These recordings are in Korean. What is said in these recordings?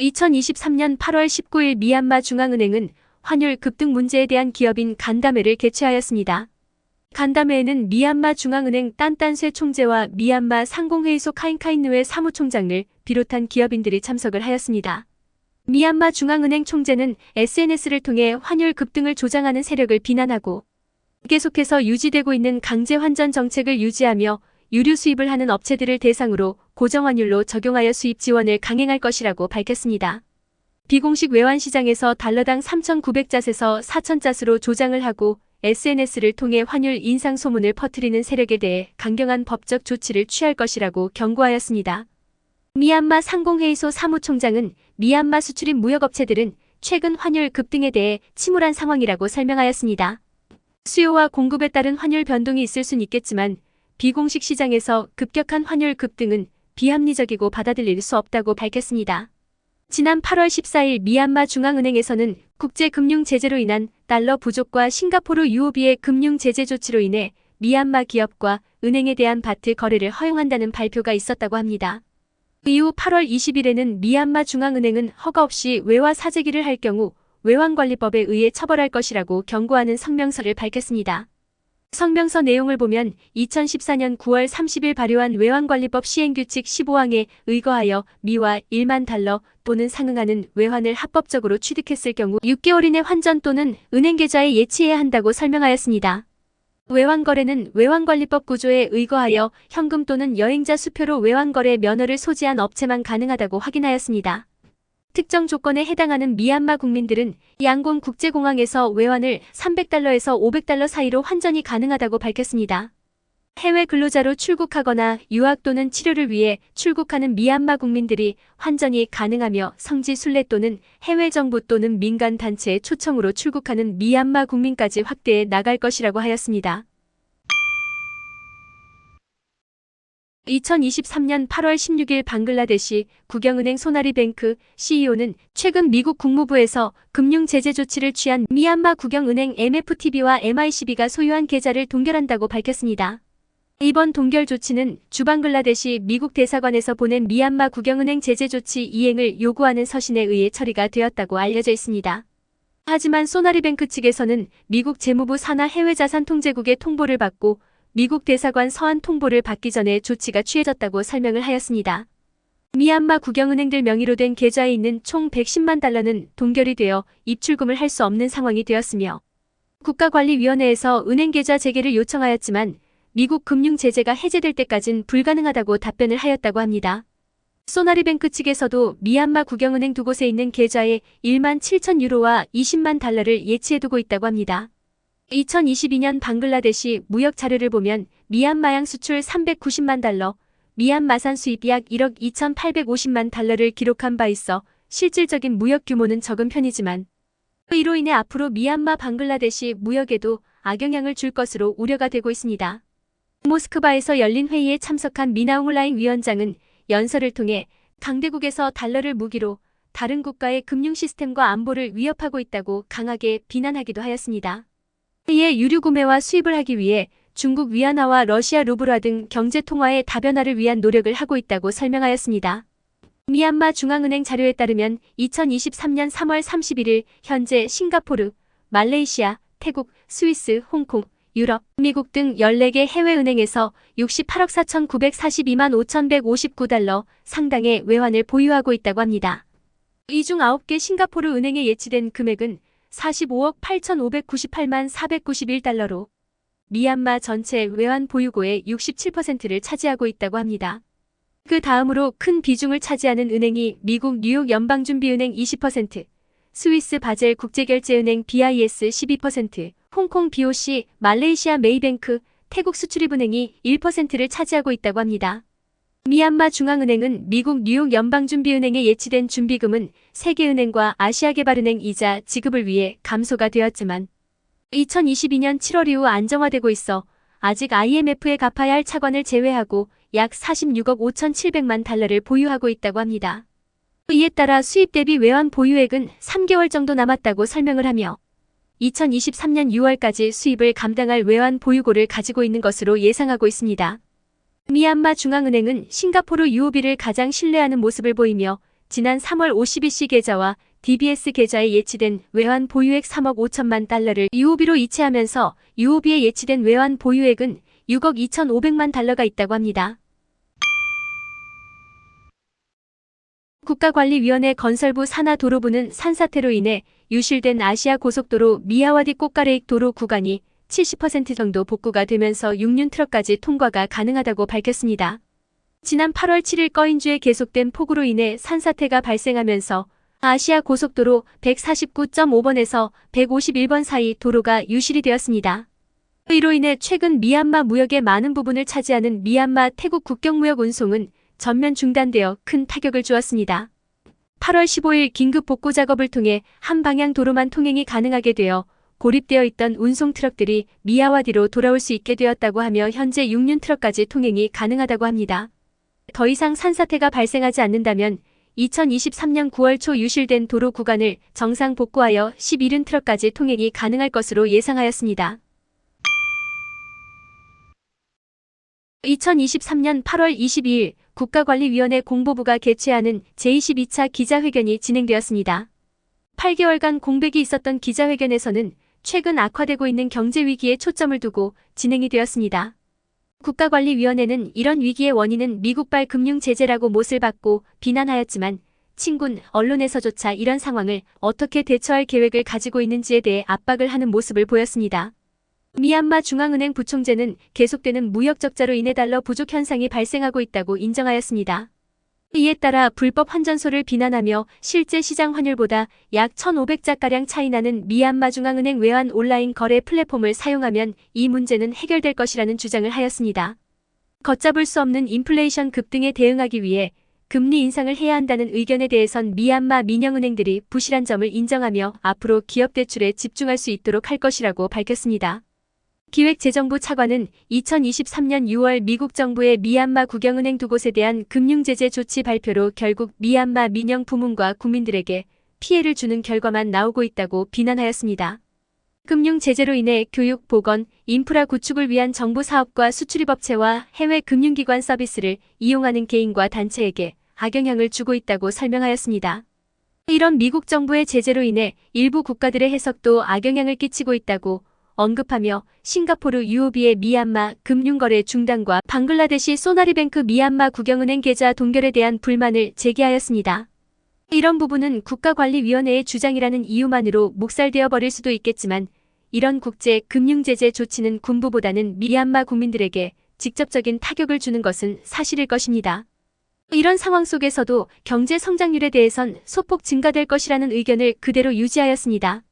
2023년 8월 19일 미얀마 중앙은행은 환율 급등 문제에 대한 기업인 간담회를 개최하였습니다. 간담회에는 미얀마 중앙은행 딴딴쇠 총재와 미얀마 상공회의소 카인카인누에 사무총장을 비롯한 기업인들이 참석을 하였습니다. 미얀마 중앙은행 총재는 SNS를 통해 환율 급등을 조장하는 세력을 비난하고 계속해서 유지되고 있는 강제 환전 정책을 유지하며 유류 수입을 하는 업체들을 대상으로 고정환율로 적용하여 수입 지원을 강행할 것이라고 밝혔습니다. 비공식 외환시장에서 달러당 3,900잣에서 4,000잣으로 조장을 하고 SNS를 통해 환율 인상 소문을 퍼뜨리는 세력에 대해 강경한 법적 조치를 취할 것이라고 경고하였습니다. 미얀마 상공회의소 사무총장은 미얀마 수출입 무역업체들은 최근 환율 급등에 대해 침울한 상황이라고 설명하였습니다. 수요와 공급에 따른 환율 변동이 있을 순 있겠지만 비공식 시장에서 급격한 환율 급등은 비합리적이고 받아들일 수 없다고 밝혔습니다. 지난 8월 14일 미얀마 중앙은행에서는 국제금융 제재로 인한 달러 부족과 싱가포르 UOB의 금융 제재 조치로 인해 미얀마 기업과 은행에 대한 바트 거래를 허용한다는 발표가 있었다고 합니다. 이후 8월 20일에는 미얀마 중앙은행은 허가 없이 외화 사재기를 할 경우 외환관리법에 의해 처벌할 것이라고 경고하는 성명서를 밝혔습니다. 성명서 내용을 보면 2014년 9월 30일 발효한 외환관리법 시행규칙 15항에 의거하여 미화 1만 달러 또는 상응하는 외환을 합법적으로 취득했을 경우 6개월 이내 환전 또는 은행 계좌에 예치해야 한다고 설명하였습니다. 외환거래는 외환관리법 구조에 의거하여 현금 또는 여행자 수표로 외환거래 면허를 소지한 업체만 가능하다고 확인하였습니다. 특정 조건에 해당하는 미얀마 국민들은 양곤 국제공항에서 외환을 300달러에서 500달러 사이로 환전이 가능하다고 밝혔습니다. 해외 근로자로 출국하거나 유학 또는 치료를 위해 출국하는 미얀마 국민들이 환전이 가능하며 성지 순례 또는 해외 정부 또는 민간 단체의 초청으로 출국하는 미얀마 국민까지 확대해 나갈 것이라고 하였습니다. 2023년 8월 16일 방글라데시 국영은행 소나리뱅크 CEO는 최근 미국 국무부에서 금융 제재 조치를 취한 미얀마 국영은행 MFTB와 MICB가 소유한 계좌를 동결한다고 밝혔습니다. 이번 동결 조치는 주방글라데시 미국 대사관에서 보낸 미얀마 국영은행 제재 조치 이행을 요구하는 서신에 의해 처리가 되었다고 알려져 있습니다. 하지만 소나리뱅크 측에서는 미국 재무부 산하 해외자산통제국의 통보를 받고 미국 대사관 서한 통보를 받기 전에 조치가 취해졌다고 설명을 하였습니다. 미얀마 국영은행들 명의로 된 계좌에 있는 총 110만 달러는 동결이 되어 입출금을 할 수 없는 상황이 되었으며 국가관리위원회에서 은행 계좌 재개를 요청하였지만 미국 금융 제재가 해제될 때까진 불가능하다고 답변을 하였다고 합니다. 소나리뱅크 측에서도 미얀마 국영은행 두 곳에 있는 계좌에 1만 7천 유로와 20만 달러를 예치해두고 있다고 합니다. 2022년 방글라데시 무역 자료를 보면 미얀마양 수출 390만 달러, 미얀마산 수입 약 1억 2,850만 달러를 기록한 바 있어 실질적인 무역 규모는 적은 편이지만 이로 인해 앞으로 미얀마 방글라데시 무역에도 악영향을 줄 것으로 우려가 되고 있습니다. 모스크바에서 열린 회의에 참석한 미나옹라인 위원장은 연설을 통해 강대국에서 달러를 무기로 다른 국가의 금융 시스템과 안보를 위협하고 있다고 강하게 비난하기도 하였습니다. 이에 유류 구매와 수입을 하기 위해 중국 위안화와 러시아 루블화 등 경제 통화의 다변화를 위한 노력을 하고 있다고 설명하였습니다. 미얀마 중앙은행 자료에 따르면 2023년 3월 31일 현재 싱가포르, 말레이시아, 태국, 스위스, 홍콩, 유럽, 미국 등 14개 해외은행에서 68억 4,942만 5,159달러 상당의 외환을 보유하고 있다고 합니다. 이 중 9개 싱가포르 은행에 예치된 금액은 45억 8,598만 491달러로 미얀마 전체 외환 보유고의 67%를 차지하고 있다고 합니다. 그 다음으로 큰 비중을 차지하는 은행이 미국 뉴욕 연방준비은행 20%, 스위스 바젤 국제결제은행 BIS 12%, 홍콩 BOC, 말레이시아 메이뱅크, 태국 수출입은행이 1%를 차지하고 있다고 합니다. 미얀마 중앙은행은 미국 뉴욕 연방준비은행에 예치된 준비금은 세계은행과 아시아개발은행 이자 지급을 위해 감소가 되었지만 2022년 7월 이후 안정화되고 있어 아직 IMF에 갚아야 할 차관을 제외하고 약 46억 5,700만 달러를 보유하고 있다고 합니다. 이에 따라 수입 대비 외환 보유액은 3개월 정도 남았다고 설명을 하며 2023년 6월까지 수입을 감당할 외환 보유고를 가지고 있는 것으로 예상하고 있습니다. 미얀마 중앙은행은 싱가포르 UOB를 가장 신뢰하는 모습을 보이며 지난 3월 OCBC 계좌와 DBS 계좌에 예치된 외환 보유액 3억 5천만 달러를 UOB로 이체하면서 UOB에 예치된 외환 보유액은 6억 2,500만 달러가 있다고 합니다. 국가관리위원회 건설부 산하도로부는 산사태로 인해 유실된 아시아고속도로 미야와디 꽃가레익 도로 구간이 70% 정도 복구가 되면서 6륜 트럭까지 통과가 가능하다고 밝혔습니다. 지난 8월 7일 꺼인주에 계속된 폭우로 인해 산사태가 발생하면서 아시아고속도로 149.5번에서 151번 사이 도로가 유실이 되었습니다. 이로 인해 최근 미얀마 무역의 많은 부분을 차지하는 미얀마 태국 국경무역 운송은 전면 중단되어 큰 타격을 주었습니다. 8월 15일 긴급 복구 작업을 통해 한 방향 도로만 통행이 가능하게 되어 고립되어 있던 운송 트럭들이 미야와디로 돌아올 수 있게 되었다고 하며 현재 6륜 트럭까지 통행이 가능하다고 합니다. 더 이상 산사태가 발생하지 않는다면 2023년 9월 초 유실된 도로 구간을 정상 복구하여 11륜 트럭까지 통행이 가능할 것으로 예상하였습니다. 2023년 8월 22일 국가관리위원회 공보부가 개최하는 제22차 기자회견이 진행되었습니다. 8개월간 공백이 있었던 기자회견에서는 최근 악화되고 있는 경제위기에 초점을 두고 진행이 되었습니다. 국가관리위원회는 이런 위기의 원인은 미국발 금융제재라고 못을 받고 비난하였지만 친군 언론에서조차 이런 상황을 어떻게 대처할 계획을 가지고 있는지에 대해 압박을 하는 모습을 보였습니다. 미얀마 중앙은행 부총재는 계속되는 무역 적자로 인해 달러 부족 현상이 발생하고 있다고 인정하였습니다. 이에 따라 불법 환전소를 비난하며 실제 시장 환율보다 약 1,500자가량 차이나는 미얀마 중앙은행 외환 온라인 거래 플랫폼을 사용하면 이 문제는 해결될 것이라는 주장을 하였습니다. 걷잡을 수 없는 인플레이션 급등에 대응하기 위해 금리 인상을 해야 한다는 의견에 대해선 미얀마 민영은행들이 부실한 점을 인정하며 앞으로 기업 대출에 집중할 수 있도록 할 것이라고 밝혔습니다. 기획재정부 차관은 2023년 6월 미국 정부의 미얀마 국영은행 두 곳에 대한 금융제재 조치 발표로 결국 미얀마 민영 부문과 국민들에게 피해를 주는 결과만 나오고 있다고 비난하였습니다. 금융제재로 인해 교육, 보건, 인프라 구축을 위한 정부 사업과 수출입 업체와 해외 금융기관 서비스를 이용하는 개인과 단체에게 악영향을 주고 있다고 설명하였습니다. 이런 미국 정부의 제재로 인해 일부 국가들의 해석도 악영향을 끼치고 있다고 언급하며 싱가포르 UOB의 미얀마 금융거래 중단과 방글라데시 소나리뱅크 미얀마 국영은행 계좌 동결에 대한 불만을 제기하였습니다. 이런 부분은 국가관리위원회의 주장이라는 이유만으로 묵살되어 버릴 수도 있겠지만 이런 국제 금융제재 조치는 군부보다는 미얀마 국민들에게 직접적인 타격을 주는 것은 사실일 것입니다. 이런 상황 속에서도 경제 성장률에 대해선 소폭 증가될 것이라는 의견을 그대로 유지하였습니다.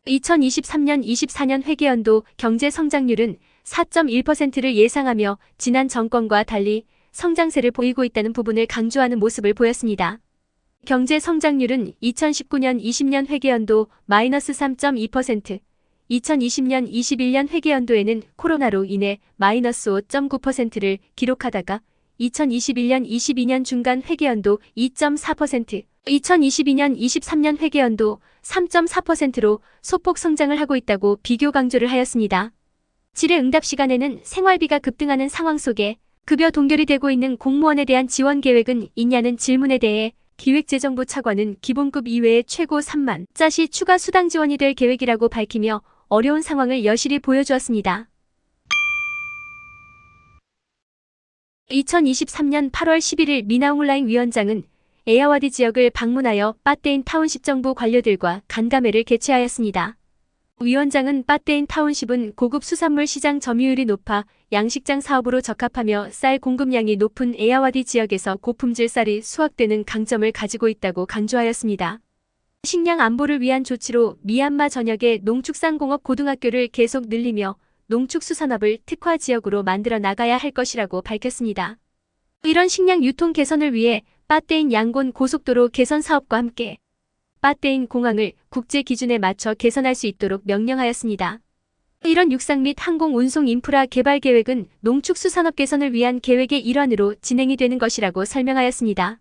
2023년 24년 회계연도 경제 성장률은 4.1%를 예상하며 지난 정권과 달리 성장세를 보이고 있다는 부분을 강조하는 모습을 보였습니다. 경제 성장률은 2019년 20년 회계연도 마이너스 3.2%, 2020년 21년 회계연도에는 코로나로 인해 마이너스 5.9%를 기록하다가 2021년 22년 중간 회계연도 2.4%, 2022년 23년 회계연도 3.4%로 소폭 성장을 하고 있다고 비교 강조를 하였습니다. 질의응답 시간에는 생활비가 급등하는 상황 속에 급여 동결이 되고 있는 공무원에 대한 지원 계획은 있냐는 질문에 대해 기획재정부 차관은 기본급 이외에 최고 3만 짜시 추가 수당 지원이 될 계획이라고 밝히며 어려운 상황을 여실히 보여주었습니다. 2023년 8월 11일 미나옹라잉 위원장은 에야와디 지역을 방문하여 빠떼인 타운십 정부 관료들과 간담회를 개최하였습니다. 위원장은 빠떼인 타운십은 고급 수산물 시장 점유율이 높아 양식장 사업으로 적합하며 쌀 공급량이 높은 에야와디 지역에서 고품질 쌀이 수확되는 강점을 가지고 있다고 강조하였습니다. 식량 안보를 위한 조치로 미얀마 전역의 농축산공업 고등학교를 계속 늘리며 농축수산업을 특화 지역으로 만들어 나가야 할 것이라고 밝혔습니다. 이런 식량 유통 개선을 위해 빠떼인 양곤 고속도로 개선 사업과 함께 빠떼인 공항을 국제 기준에 맞춰 개선할 수 있도록 명령하였습니다. 이런 육상 및 항공 운송 인프라 개발 계획은 농축수산업 개선을 위한 계획의 일환으로 진행이 되는 것이라고 설명하였습니다.